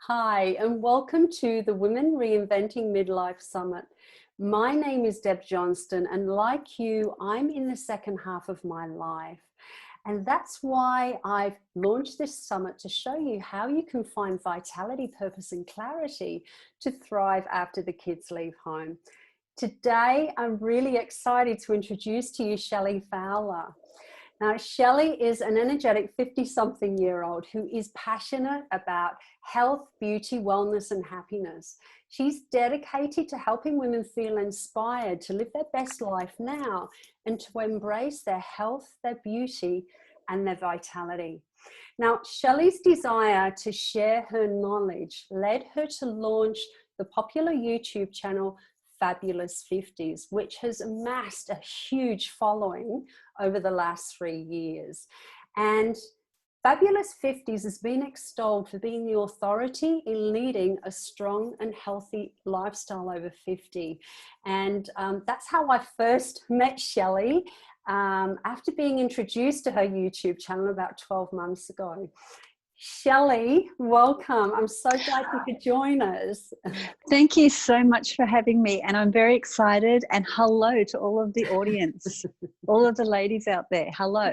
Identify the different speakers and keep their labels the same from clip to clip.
Speaker 1: Hi, and welcome to the Women Reinventing MidLife Summit. My name is Deb Johnston, and like you, I'm in the second half of my life. And that's why I've launched this summit to show you how you can find vitality, purpose, and clarity to thrive after the kids leave home. Today, I'm really excited to introduce to you Schellea Fowler. Now, Shelley is an energetic 50-something-year-old who is passionate about health, beauty, wellness, and happiness. She's dedicated to helping women feel inspired to live their best life now and to embrace their health, their beauty, and their vitality. Now, Shelley's desire to share her knowledge led her to launch the popular YouTube channel Fabulous 50s, which has amassed a huge following over the last 3 years. And Fabulous 50s has been extolled for being the authority in leading a strong and healthy lifestyle over 50. And that's how I first met Shelley after being introduced to her YouTube channel about 12 months ago. Shelley, welcome. I'm so glad you could join us.
Speaker 2: Thank you so much for having me, and I'm very excited. And hello to all of the audience, all of the ladies out there. Hello.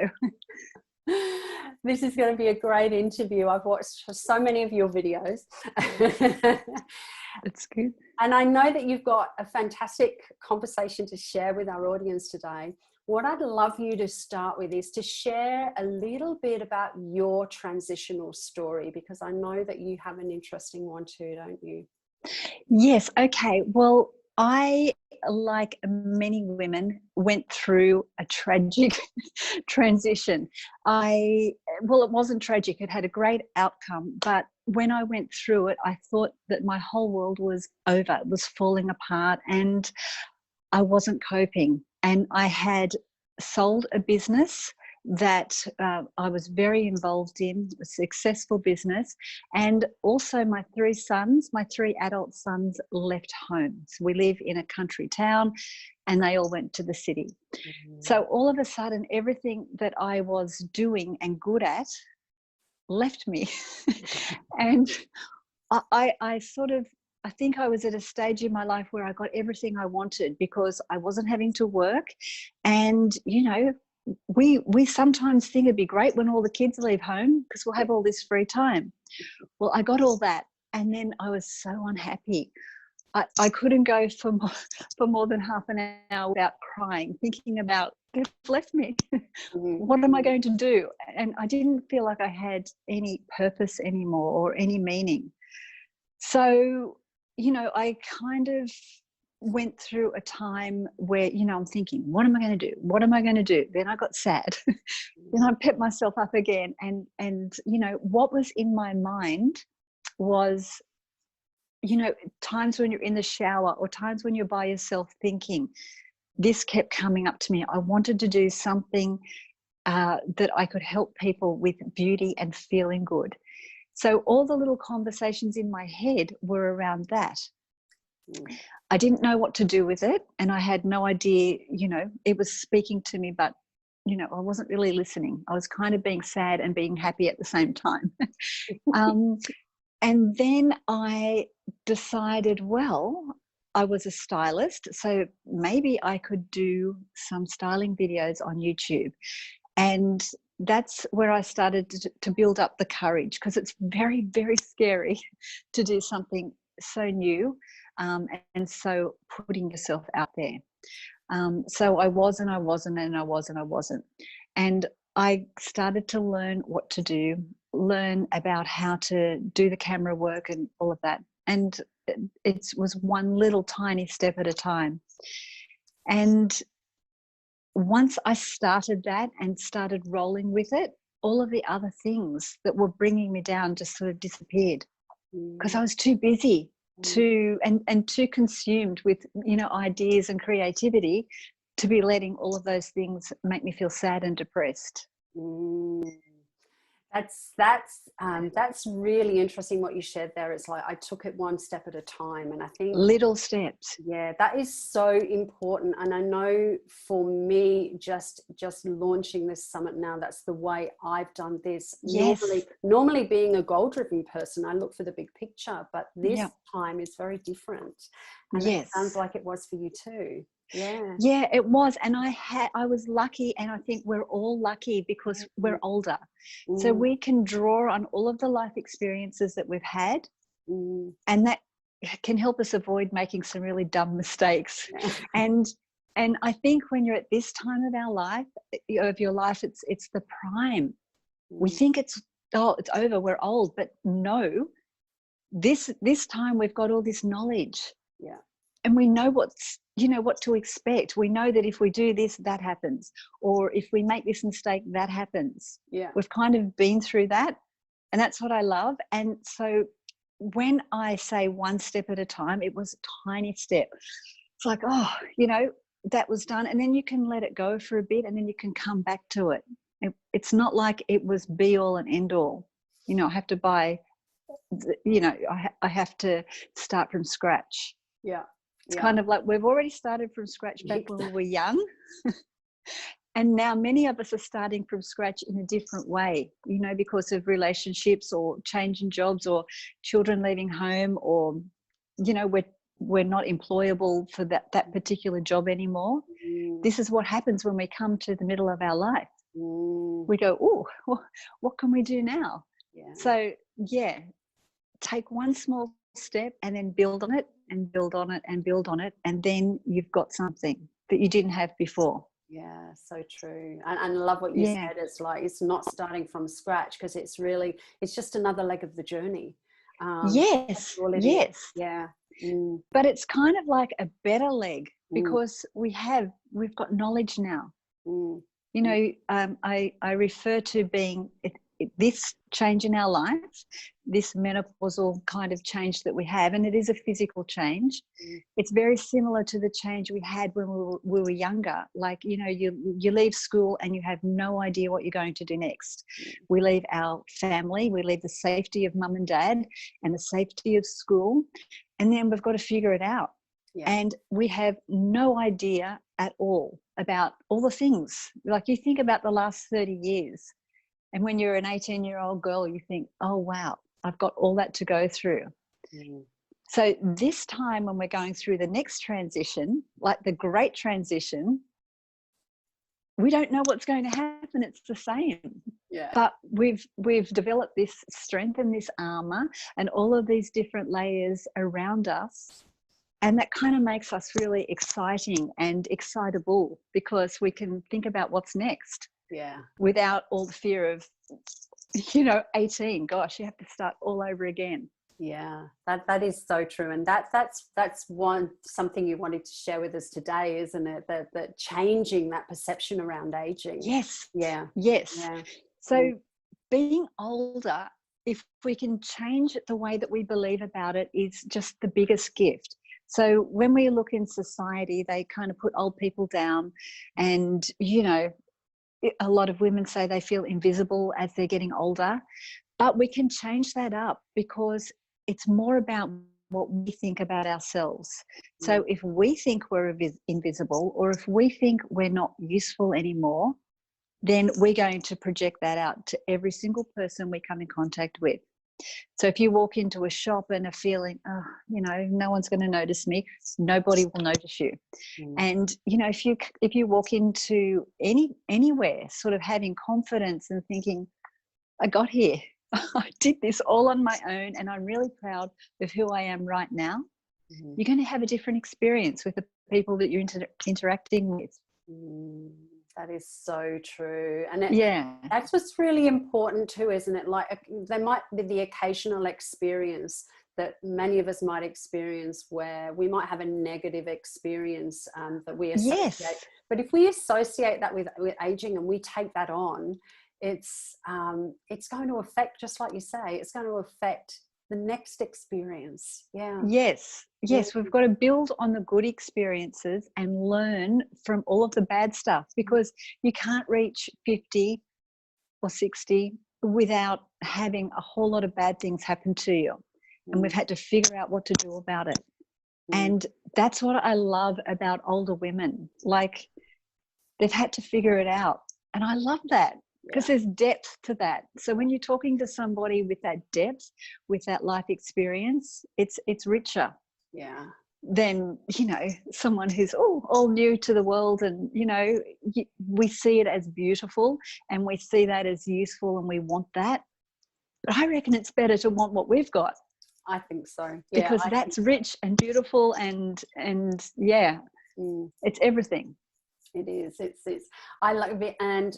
Speaker 1: This is going to be a great interview. I've watched so many of your videos.
Speaker 2: It's good.
Speaker 1: And I know that you've got a fantastic conversation to share with our audience today. What I'd love you to start with is to share a little bit about your transitional story, because I know that you have an interesting one too, don't you?
Speaker 2: Yes. Okay. Well, I, like many women, went through a tragic transition. It wasn't tragic. It had a great outcome. But when I went through it, I thought that my whole world was over. It was falling apart and I wasn't coping. And I had sold a business that I was very involved in, a successful business. And also my three adult sons left home. So we live in a country town and they all went to the city. Mm-hmm. So all of a sudden, everything that I was doing and good at left me. And I think I was at a stage in my life where I got everything I wanted because I wasn't having to work. And, you know, we sometimes think it'd be great when all the kids leave home because we'll have all this free time. Well, I got all that. And then I was so unhappy. I couldn't go for more than half an hour without crying, thinking about, they've left me. What am I going to do? And I didn't feel like I had any purpose anymore or any meaning. So, you know, I kind of went through a time where, you know, I'm thinking, what am I going to do? What am I going to do? Then I got sad. Then I picked myself up again. And, you know, what was in my mind was, you know, times when you're in the shower or times when you're by yourself thinking, this kept coming up to me. I wanted to do something that I could help people with beauty and feeling good. So all the little conversations in my head were around that. I didn't know what to do with it, and I had no idea, you know, it was speaking to me, but, you know, I wasn't really listening. I was kind of being sad and being happy at the same time. And then I decided, well, I was a stylist, so maybe I could do some styling videos on YouTube. And that's where I started to build up the courage, because it's very, very scary to do something so new and so putting yourself out there. So I wasn't. And I started to learn what to do, learn about how to do the camera work and all of that. And it was one little tiny step at a time. And once I started that and started rolling with it, all of the other things that were bringing me down just sort of disappeared because I was too busy and too consumed with, you know, ideas and creativity to be letting all of those things make me feel sad and depressed.
Speaker 1: That's really interesting what you shared there. It's like I took it one step at a time, and I think
Speaker 2: little steps.
Speaker 1: yeah, that is so important. And I know for me, just launching this summit now, that's the way I've done this.
Speaker 2: Yes.
Speaker 1: Normally being a goal-driven person, I look for the big picture, but this
Speaker 2: Yeah.
Speaker 1: time is very different. And
Speaker 2: Yes.
Speaker 1: it sounds like it was for you too.
Speaker 2: Yeah, it was. And I was lucky, and I think we're all lucky because we're older. So we can draw on all of the life experiences that we've had, and that can help us avoid making some really dumb mistakes. And I think when you're at this time of our life, of your life, it's the prime. We think it's over, we're old, but no, this time we've got all this knowledge.
Speaker 1: Yeah.
Speaker 2: And we know what to expect. We know that if we do this, that happens. Or if we make this mistake, that happens.
Speaker 1: Yeah.
Speaker 2: We've kind of been through that. And that's what I love. And so when I say one step at a time, it was a tiny step. It's like, that was done. And then you can let it go for a bit, and then you can come back to it. It's not like it was be all and end all. I have to buy, I have to start from scratch.
Speaker 1: Yeah.
Speaker 2: It's kind of like we've already started from scratch back when we were young. And now many of us are starting from scratch in a different way, because of relationships or changing jobs or children leaving home, or, we're not employable for that particular job anymore. This is what happens when we come to the middle of our life. We go, oh, what can we do now? Yeah. So, take one small step and then build on it and build on it and build on it, and then you've got something that you didn't have before.
Speaker 1: Yeah, so true. And I love what you said. It's like, it's not starting from scratch, because it's just another leg of the journey.
Speaker 2: Yes.
Speaker 1: Yeah.
Speaker 2: But it's kind of like a better leg, because we've got knowledge now. I refer to being this change in our life, this menopausal kind of change that we have, and it is a physical change. It's very similar to the change we had when we were younger. Like, you leave school and you have no idea what you're going to do next. We leave our family, we leave the safety of mum and dad and the safety of school, and then we've got to figure it out. Yeah. And we have no idea at all about all the things. Like, you think about the last 30 years, and when you're an 18-year-old girl, you think, oh, wow, I've got all that to go through. So this time when we're going through the next transition, like the great transition, we don't know what's going to happen. It's the same. Yeah. But we've developed this strength and this armor and all of these different layers around us. And that kind of makes us really exciting and excitable, because we can think about what's next. Yeah. Without all the fear of, 18, gosh, you have to start all over again.
Speaker 1: Yeah, that is so true. And that's something you wanted to share with us today, isn't it? That changing that perception around aging.
Speaker 2: Yes.
Speaker 1: Yeah.
Speaker 2: Yes. Yeah. So being older, if we can change the way that we believe about it, is just the biggest gift. So when we look in society, they kind of put old people down, and, a lot of women say they feel invisible as they're getting older, but we can change that up, because it's more about what we think about ourselves. So if we think we're invisible, or if we think we're not useful anymore, then we're going to project that out to every single person we come in contact with. So if you walk into a shop and are feeling, no one's going to notice me, nobody will notice you. And, if you walk into anywhere sort of having confidence and thinking, I got here, I did this all on my own, and I'm really proud of who I am right now, you're going to have a different experience with the people that you're interacting with.
Speaker 1: That is so true. And that's what's really important too, isn't it? Like, there might be the occasional experience that many of us might experience where we might have a negative experience that we associate. Yes. But if we associate that with aging and we take that on, it's going to affect, just like you say, it's going to affect the next experience. Yeah. Yes.
Speaker 2: We've got to build on the good experiences and learn from all of the bad stuff, because you can't reach 50 or 60 without having a whole lot of bad things happen to you. And we've had to figure out what to do about it. And that's what I love about older women. Like, they've had to figure it out. And I love that, because there's depth to that. So when you're talking to somebody with that depth, with that life experience, it's richer.
Speaker 1: Yeah.
Speaker 2: Than, someone who's all new to the world. And, we see it as beautiful and we see that as useful and we want that. But I reckon it's better to want what we've got.
Speaker 1: I think so. Yeah,
Speaker 2: because that's rich and beautiful and it's everything.
Speaker 1: It is. It's. I like it, and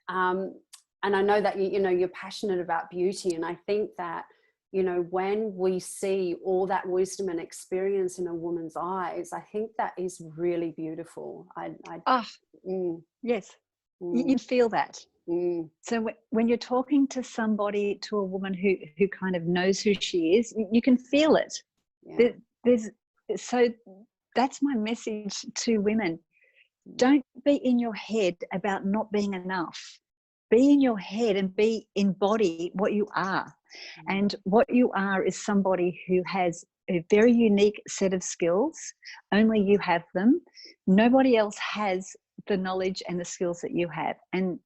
Speaker 1: I know that you're passionate about beauty, and I think that when we see all that wisdom and experience in a woman's eyes, I think that is really beautiful.
Speaker 2: Yes, you feel that. So when you're talking to somebody, to a woman who kind of knows who she is, you can feel it. Yeah. So that's my message to women. Don't be in your head about not being enough. Be in your head and embody what you are. And what you are is somebody who has a very unique set of skills. Only you have them. Nobody else has the knowledge and the skills that you have. And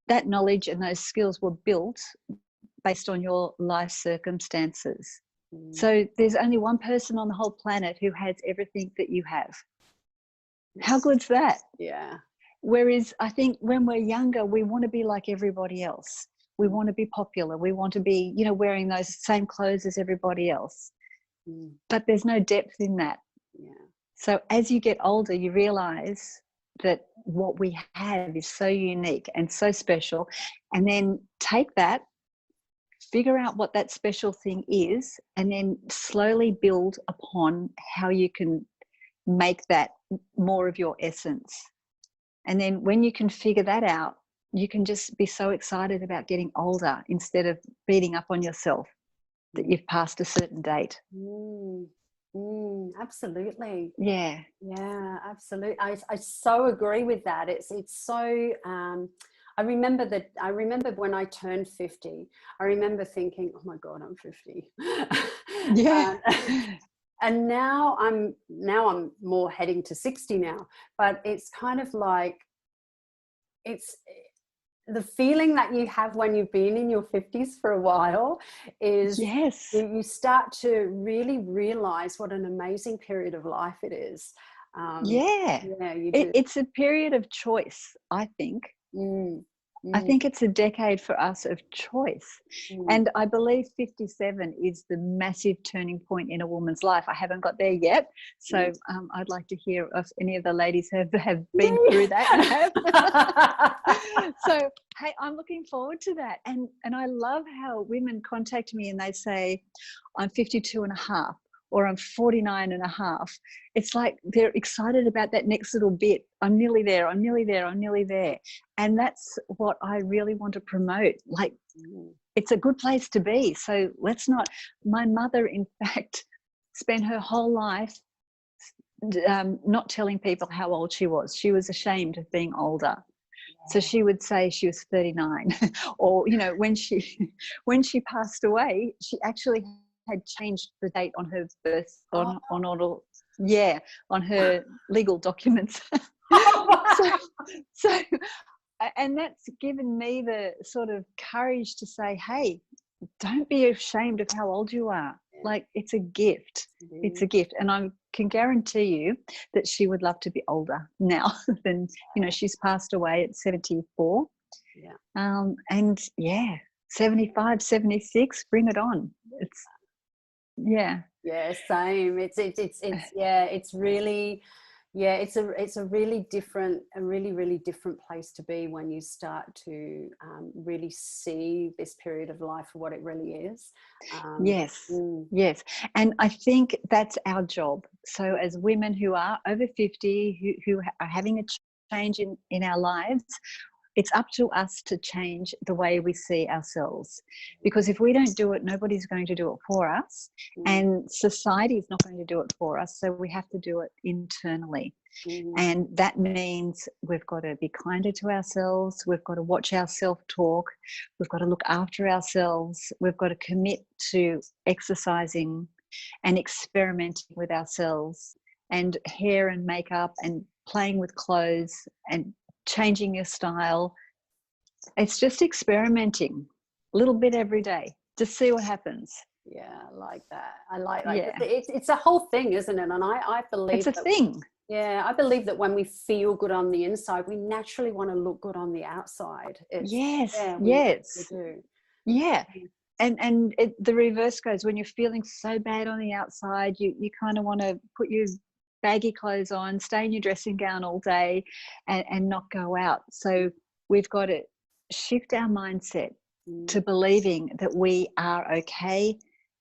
Speaker 2: that knowledge and those skills were built based on your life circumstances. So there's only one person on the whole planet who has everything that you have. How good's that?
Speaker 1: Yeah.
Speaker 2: Whereas I think when we're younger, we want to be like everybody else. We want to be popular. We want to be, wearing those same clothes as everybody else. But there's no depth in that. Yeah. So as you get older, you realize that what we have is so unique and so special. And then take that, figure out what that special thing is, and then slowly build upon how you can make that more of your essence. And then when you can figure that out, you can just be so excited about getting older instead of beating up on yourself that you've passed a certain date.
Speaker 1: Absolutely.
Speaker 2: Yeah,
Speaker 1: absolutely. I so agree with that. It's so I remember when I turned 50, I remember thinking, oh my God, I'm 50.
Speaker 2: Yeah.
Speaker 1: And now I'm more heading to 60 now, but it's kind of like, it's the feeling that you have when you've been in your 50s for a while is you start to really realize what an amazing period of life it is.
Speaker 2: It's a period of choice, I think. I think it's a decade for us of choice. And I believe 57 is the massive turning point in a woman's life. I haven't got there yet. So I'd like to hear of any of the ladies who have been through that and have. So, hey, I'm looking forward to that. And I love how women contact me and they say, I'm 52 and a half. Or I'm 49 and a half. It's like they're excited about that next little bit. I'm nearly there, I'm nearly there, I'm nearly there. And that's what I really want to promote. Like, it's a good place to be. So let's not, my mother, in fact, spent her whole life not telling people how old she was. She was ashamed of being older. So she would say she was 39. Or, when she passed away, she actually had changed the date on her birth on her legal documents. so and that's given me the sort of courage to say, hey, don't be ashamed of how old you are. Like, it's a gift. It's a gift. And I can guarantee you that she would love to be older now than, she's passed away at 74. And 75, 76, bring it on. It's
Speaker 1: same. It's really, it's a really different place to be when you start to really see this period of life for what it really is.
Speaker 2: Yes. And I think that's our job. So as women who are over 50, who are having a change in our lives, it's up to us to change the way we see ourselves, because if we don't do it, nobody's going to do it for us, and society is not going to do it for us. So we have to do it internally. And that means we've got to be kinder to ourselves. We've got to watch our self-talk. We've got to look after ourselves. We've got to commit to exercising and experimenting with ourselves, and hair and makeup, and playing with clothes, and changing your style. It's just experimenting a little bit every day. Just see what happens.
Speaker 1: Yeah, I like that. I like that.
Speaker 2: Yeah.
Speaker 1: It's a whole thing, isn't it? And I believe
Speaker 2: It's a thing.
Speaker 1: Yeah, I believe that when we feel good on the inside, we naturally want to look good on the outside.
Speaker 2: Yes,
Speaker 1: We
Speaker 2: yes.
Speaker 1: do.
Speaker 2: Yeah. And the reverse goes, when you're feeling so bad on the outside, you kind of want to put your baggy clothes on, stay in your dressing gown all day, and not go out. So we've got to shift our mindset to believing that we are okay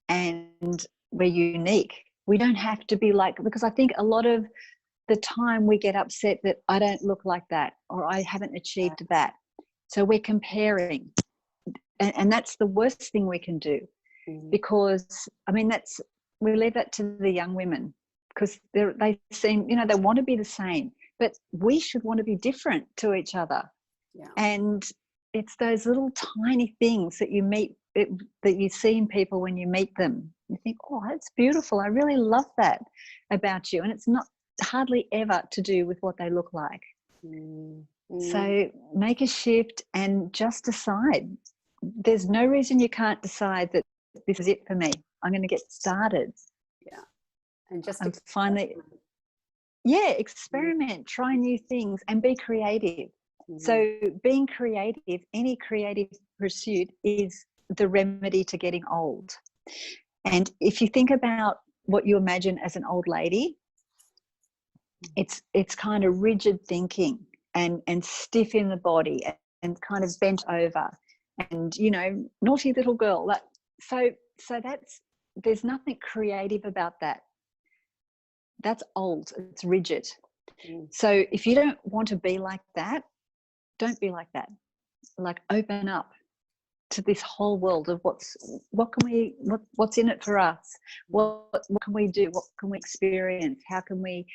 Speaker 2: and we're unique. We don't have to be like, because I think a lot of the time we get upset that I don't look like that, or I haven't achieved that. So we're comparing. And that's the worst thing we can do, because I mean, we leave that to the young women, because they seem, they want to be the same, but we should want to be different to each other. And it's those little tiny things that you meet, that you see in people when you meet them. You think, oh, that's beautiful. I really love that about you. And it's not hardly ever to do with what they look like. So make a shift and just decide. There's no reason you can't decide that this is it for me. I'm going to get started. Yeah.
Speaker 1: And just
Speaker 2: finally, experiment, try new things, and be creative. So being creative, any creative pursuit, is the remedy to getting old. And if you think about what you imagine as an old lady, it's kind of rigid thinking and stiff in the body and kind of bent over. And naughty little girl. So there's nothing creative about that. That's old. It's rigid. So if you don't want to be like that, don't be like that. Like, open up to this whole world of what's in it for us. What can we do? What can we experience? How can we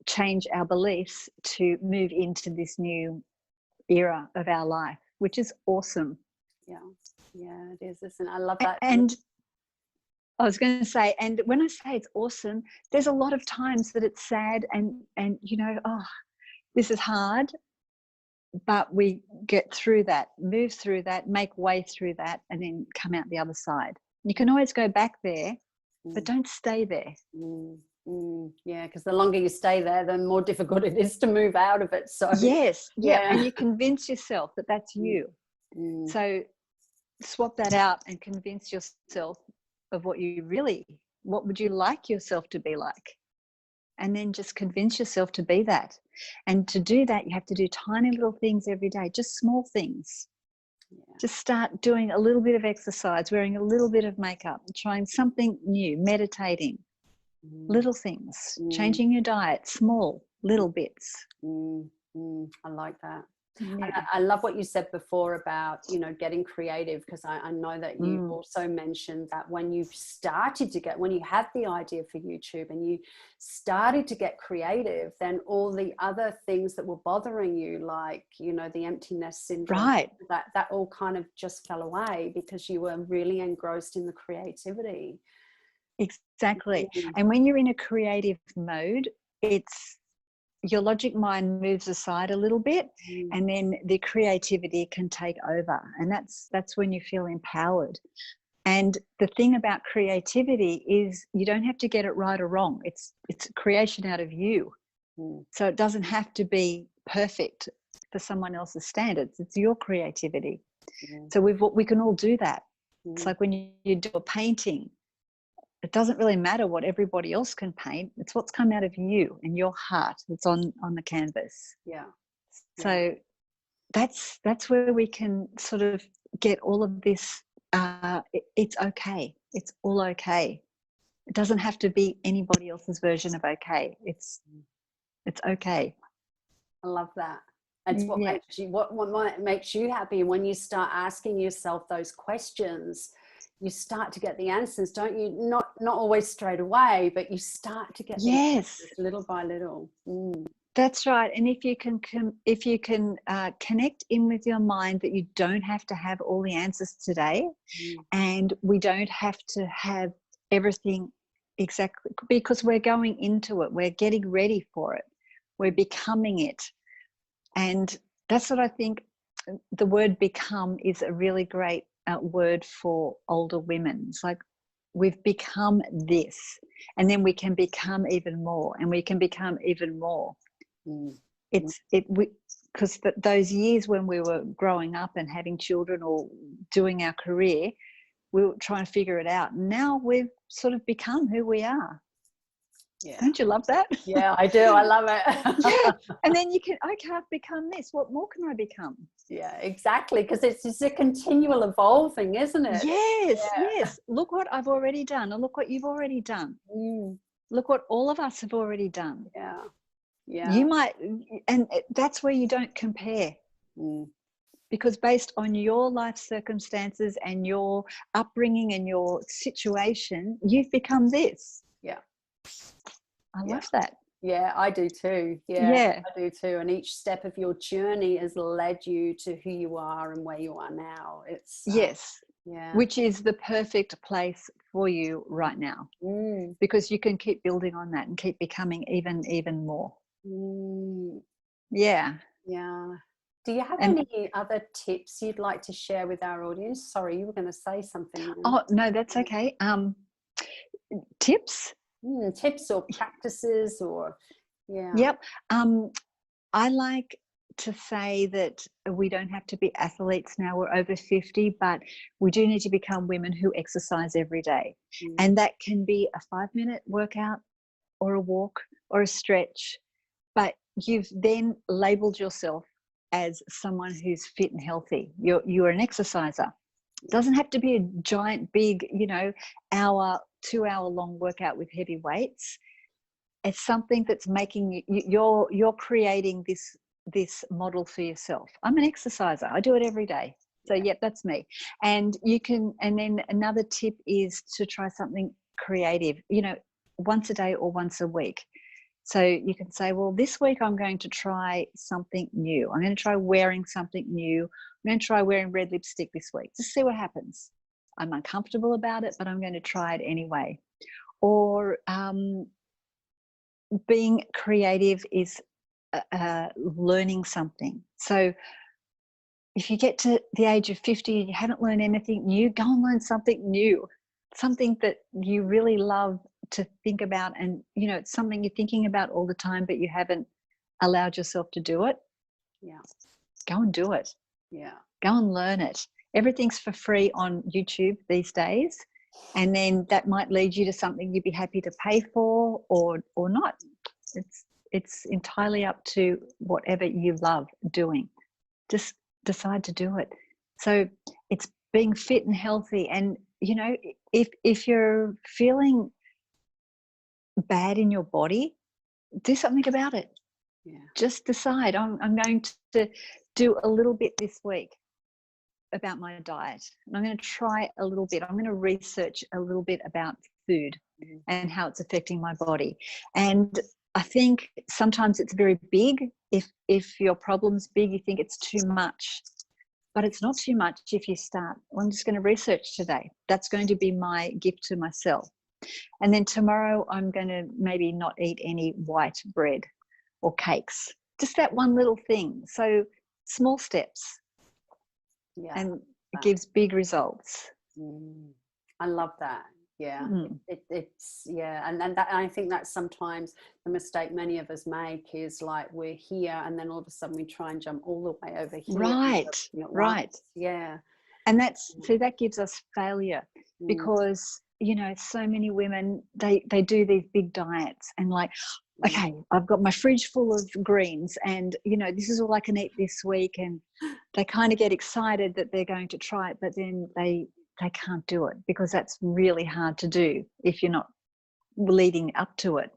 Speaker 2: change our beliefs to move into this new era of our life, which is awesome.
Speaker 1: Yeah, it is. Listen, I love that.
Speaker 2: And I was going to say, and when I say it's awesome, there's a lot of times that it's sad and oh, this is hard, but we get through that, move through that, make way through that, and then come out the other side. You can always go back there, but don't stay there.
Speaker 1: Yeah, because the longer you stay there, the more difficult it is to move out of it. So
Speaker 2: yes, and you convince yourself that that's you. So swap that out and convince yourself of what would you like yourself to be like, and then just convince yourself to be that. And to do that, you have to do tiny little things every day, just small things. Just start doing a little bit of exercise, wearing a little bit of makeup, trying something new, meditating, little things, changing your diet, small little bits.
Speaker 1: I like that. I love what you said before about getting creative, because I know that you also mentioned that when you had the idea for YouTube and you started to get creative, then all the other things that were bothering you, like the emptiness syndrome, that all kind of just fell away because you were really engrossed in the creativity.
Speaker 2: Exactly. And when you're in a creative mode, your logic mind moves aside a little bit, and then the creativity can take over, and that's when you feel empowered. And the thing about creativity is you don't have to get it right or wrong. It's creation out of you. So it doesn't have to be perfect for someone else's standards. It's your creativity. So we can all do that. It's like when you do a painting, it doesn't really matter what everybody else can paint. It's what's come out of you and your heart that's on the canvas. So that's where we can sort of get all of this. It's okay. It's all okay. It doesn't have to be anybody else's version of okay. It's okay.
Speaker 1: I love that. It's what
Speaker 2: Yeah.
Speaker 1: makes you, what makes you happy. And when you start asking yourself those questions, you start to get the answers, don't you? Not always straight away, but you start to get the
Speaker 2: Yes.
Speaker 1: answers little by little.
Speaker 2: That's right. And if you can connect in with your mind that you don't have to have all the answers today, and we don't have to have everything exactly, because we're going into it, we're getting ready for it, we're becoming it. And that's what I think the word become is a really great word for older women. It's like, we've become this, and then we can become even more, and we can become even more. Because those years when we were growing up and having children or doing our career, we were trying to figure it out. Now we've sort of become who we are. Yeah. Don't you love that?
Speaker 1: Yeah, I do. I love it.
Speaker 2: Yeah. And then you can, okay, I've become this. What more can I become?
Speaker 1: Yeah, exactly. Because it's a continual evolving, isn't it?
Speaker 2: Yes, yes. Look what I've already done, and look what you've already done. Look what all of us have already done.
Speaker 1: Yeah. Yeah.
Speaker 2: You might, and that's where you don't compare. Because based on your life circumstances and your upbringing and your situation, you've become this.
Speaker 1: Yeah.
Speaker 2: I love that.
Speaker 1: Yeah, I do too. Yeah, I do too. And each step of your journey has led you to who you are and where you are now. It's
Speaker 2: yes.
Speaker 1: Yeah.
Speaker 2: Which is the perfect place for you right now. Because you can keep building on that and keep becoming even more. Yeah.
Speaker 1: Yeah. Do you have any other tips you'd like to share with our audience? Sorry, you were going to say something.
Speaker 2: Oh, no, that's okay. Tips?
Speaker 1: Tips or practices or,
Speaker 2: Yep. I like to say that we don't have to be athletes now, we're over 50, but we do need to become women who exercise every day. And that can be a 5-minute workout or a walk or a stretch, but you've then labeled yourself as someone who's fit and healthy. You're an exerciser. It doesn't have to be a giant, big, 2-hour long workout with heavy weights. It's something that's making you're creating this model for yourself. I'm an exerciser. I do it every day. So yep, that's me. And then another tip is to try something creative, once a day or once a week. So you can say, well, this week I'm going to try something new. I'm going to try wearing something new. I'm going to try wearing red lipstick this week. Just see what happens. I'm uncomfortable about it, but I'm going to try it anyway. Or being creative is learning something. So if you get to the age of 50 and you haven't learned anything new, go and learn something new, something that you really love to think about, and it's something you're thinking about all the time but you haven't allowed yourself to do it. Go and do it. Go and learn it. Everything's for free on YouTube these days, and then that might lead you to something you'd be happy to pay for or not. It's entirely up to whatever you love doing. Just decide to do it. So it's being fit and healthy, and if you're feeling bad in your body, do something about it. Just decide, I'm going to do a little bit this week about my diet, and I'm going to try a little bit. I'm going to research a little bit about food and how it's affecting my body. And I think sometimes it's very big. If your problem's big, you think it's too much, but it's not too much if you start. Well, I'm just going to research today. That's going to be my gift to myself. And then tomorrow I'm going to maybe not eat any white bread or cakes. Just that one little thing. So small steps. And it gives big results.
Speaker 1: I love that. It's and that, I think that's sometimes the mistake many of us make, is like we're here and then all of a sudden we try and jump all the way over here. Right. And
Speaker 2: that gives us failure, because so many women, they do these big diets and like, okay, I've got my fridge full of greens and this is all I can eat this week, and they kind of get excited that they're going to try it, but then they can't do it because that's really hard to do if you're not leading up to it.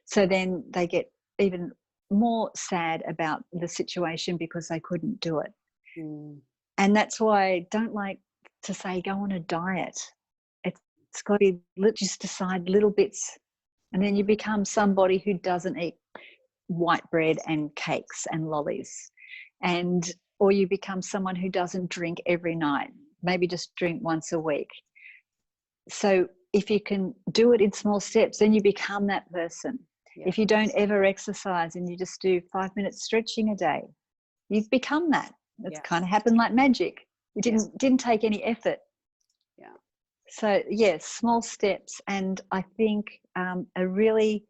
Speaker 2: So then they get even more sad about the situation because they couldn't do it.
Speaker 1: Mm.
Speaker 2: And that's why I don't like to say go on a diet. It's got to be, just decide little bits, and then you become somebody who doesn't eat white bread and cakes and lollies, or you become someone who doesn't drink every night, maybe just drink once a week. So if you can do it in small steps, then you become that person. Yeah. If you don't ever exercise and you just do 5 minutes stretching a day, you've become that. It's kind of happened like magic. It didn't take any effort.
Speaker 1: Yeah.
Speaker 2: So yes, small steps. And I think a really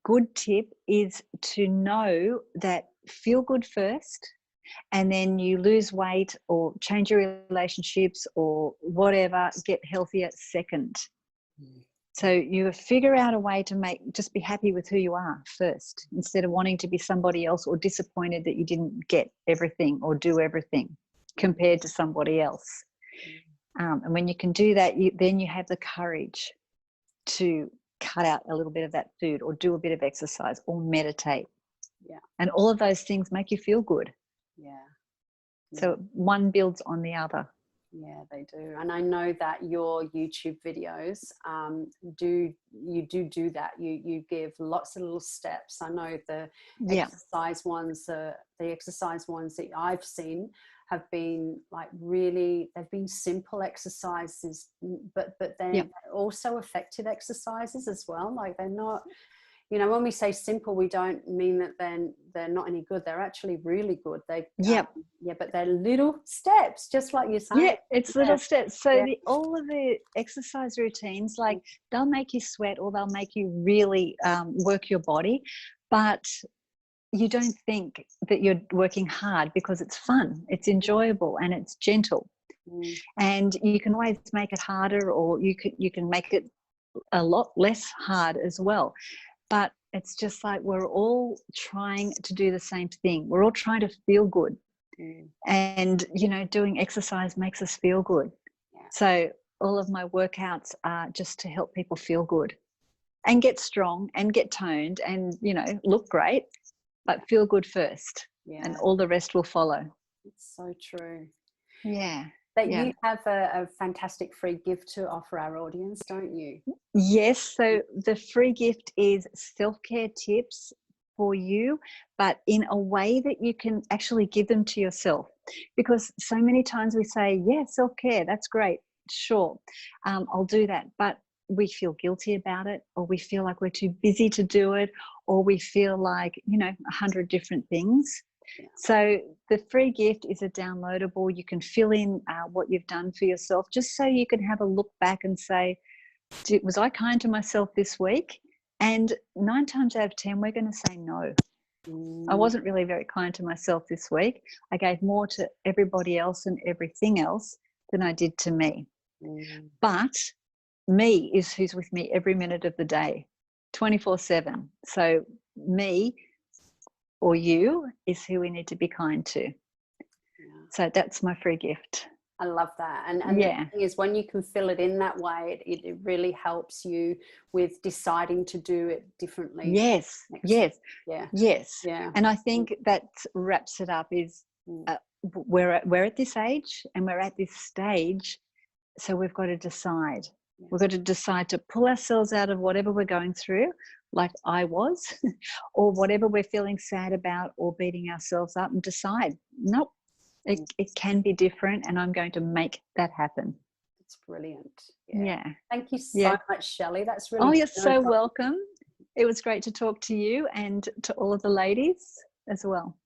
Speaker 2: good tip is to know that feel good first, and then you lose weight or change your relationships or whatever, get healthier second. So you figure out a way to just be happy with who you are first, instead of wanting to be somebody else or disappointed that you didn't get everything or do everything compared to somebody else. And when you can do that, then you have the courage to cut out a little bit of that food or do a bit of exercise or meditate.
Speaker 1: Yeah.
Speaker 2: And all of those things make you feel good.
Speaker 1: Yeah.
Speaker 2: So one builds on the other.
Speaker 1: Yeah, they do. And I know that your YouTube videos do that. You give lots of little steps. I know the exercise ones that I've seen have been like really, they've been simple exercises, but then also effective exercises as well. Like they're not, you know, when we say simple, we don't mean that they're not any good. They're actually really good. But they're little steps, just like you're saying.
Speaker 2: Yeah, it's little steps. So all of the exercise routines, like they'll make you sweat or they'll make you really work your body, but you don't think that you're working hard because it's fun, it's enjoyable, and it's gentle. And you can always make it harder, or you can make it a lot less hard as well. But it's just like we're all trying to do the same thing. We're all trying to feel good. And, you know, doing exercise makes us feel good. So all of my workouts are just to help people feel good and get strong and get toned and, you know, look great, but feel good first. And all the rest will follow.
Speaker 1: It's so true.
Speaker 2: Yeah.
Speaker 1: But you have a fantastic free gift to offer our audience, don't you?
Speaker 2: Yes. So the free gift is self-care tips for you, but in a way that you can actually give them to yourself. Because so many times we say, self-care, that's great. Sure, I'll do that. But we feel guilty about it, or we feel like we're too busy to do it, or we feel like, you know, 100 different things. So the free gift is a downloadable. You can fill in what you've done for yourself, just so you can have a look back and say, was I kind to myself this week? And 9 times out of 10, we're going to say no. I wasn't really very kind to myself this week. I gave more to everybody else and everything else than I did to me. But me is who's with me every minute of the day, 24/7. So me or you is who we need to be kind to. So that's my free gift.
Speaker 1: I love that. And the thing is, when you can fill it in that way, it really helps you with deciding to do it differently.
Speaker 2: Yes. And I think that wraps it up. Is we're at this age, and we're at this stage, so we've got to decide. We've got to decide to pull ourselves out of whatever we're going through, like I was, or whatever we're feeling sad about or beating ourselves up, and decide, nope, it can be different, and I'm going to make that happen.
Speaker 1: It's brilliant. Thank you so much, Shelley. That's really
Speaker 2: you're so welcome. It was great to talk to you and to all of the ladies as well.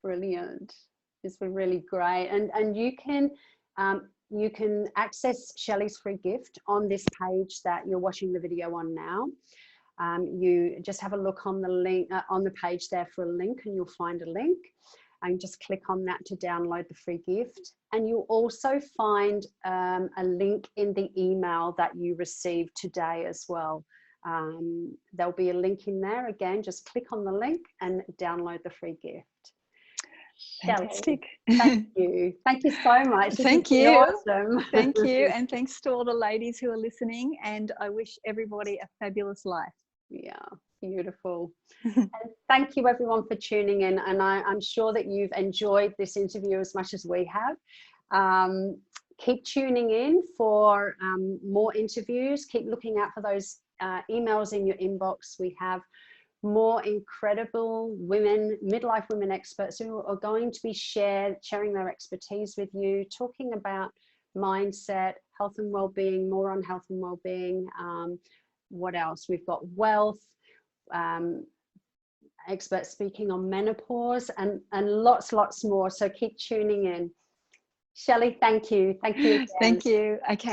Speaker 1: Brilliant. It's been really great. And you can access Shelley's free gift on this page that you're watching the video on now. You just have a look on the link on the page there for a link, and you'll find a link, and just click on that to download the free gift. And you'll also find a link in the email that you received today as well. There'll be a link in there. Again, just click on the link and download the free gift.
Speaker 2: Fantastic.
Speaker 1: Thank you. Thank you so much.
Speaker 2: Thank you.
Speaker 1: Awesome.
Speaker 2: Thank you. And thanks to all the ladies who are listening. And I wish everybody a fabulous life.
Speaker 1: Yeah, beautiful. And thank you everyone for tuning in. And I'm sure that you've enjoyed this interview as much as we have. Keep tuning in for more interviews. Keep looking out for those emails in your inbox. We have more incredible women, midlife women experts who are going to be sharing their expertise with you, talking about mindset, health and well-being, more on health and well-being. What else? We've got wealth, experts speaking on menopause, and lots more. So keep tuning in. Shelley, thank you. Thank you again.
Speaker 2: Thank you. Okay.